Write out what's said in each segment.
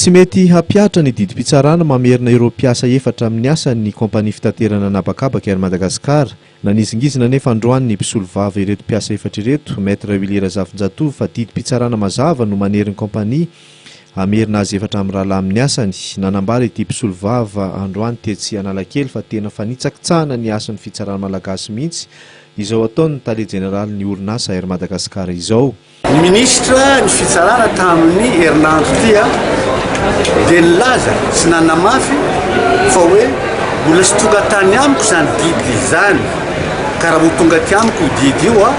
Tsy mety hampiatra ny didim-pitsarana mamerina ireo mpiasa efatra amin'ny asa ny kompania fitaterana anabakabaka ery Madagasikara. Nanizingizina nefa androany ny mpisolo vava ireto mpiasa efatra ireto, Maître Willy Razafinjatovo, fa didim-pitsarana mazava no manery ny kompania hamerina azy efatra amin'ny rahalahy amin'ny asany. Nanambara ity mpisolo vava androany tetsy Analakely fa tena fanitsakitsahana ny asan'ny fitsarana malagasy mihitsy izao ataony tale jeneraly ny orinasa ery Madagasikara izao. Ny ministra ny fitsarana tamin'ny herinandro ity dia nilaza sy nanamafy fa hoe mbola sy tonga tany amiko izany didy izany, ka raha ho tonga ty amiko didy io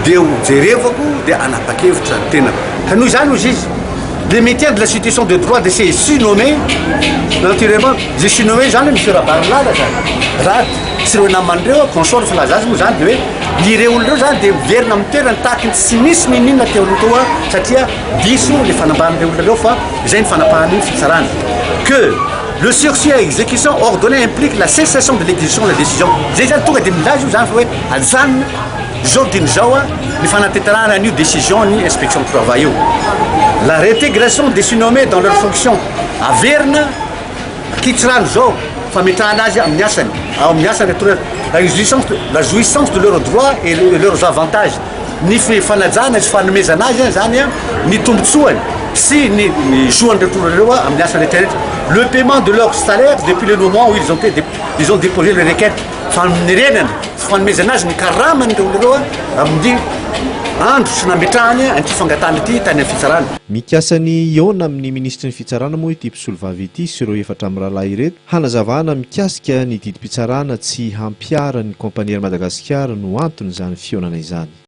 dia ho jerevako dia anapa-kevitra ny tenako. Noho izany hozy izy, le maintien de la situation de droit de ces nommés naturellement je nommé zany monsieur Rabarlala zany raha sy ireo namandreo console filazazy moa zany dia hoe ireo olon'ireo zany dia miverina amin'ny toerana tahaka ny tsy misy ninona teo aloha satria diso le fanambaran'ireo olona ireo fa izay ny fanapahan'iny fitsarana que le sursis à exécution ordonné implique la cessation de l'exécution de la décision. Zay zany tonga dia milaza io zany fa hoe ajanona zao dinizao ny fanatetarana an'io décision ny inspection du travail io. La réintégration des nommés dans leurs fonctions averina kitserano zao fametrahana azy amin'ny asany ao amin'ny asany la jouissance de leurs droits et leurs avantages. Ny fanajana sy fanomezana azy zany ny tombotsoany sy ny soan'ireo toran'ireo amin'ny asany rehetrarehetra. Le paiement de leur salaire depuis le moment où ils ont déposé les requêtes fanomirenana sy fanomezana azy ny karaman'ireo olon'ireo amin'ny andro sy nametrahany an'ity fangatana ity tany amin'ny fitsarana. Mikasany iona amin'ny ministry ny fitsarana moa ity mpisolo vavy ity sy ireo efatra amin'ny rahalahy ireto hanazavana mikasika ny didim-pitsarana tsy hampiara ny kompania Madagasikara no antony izany fionana izany.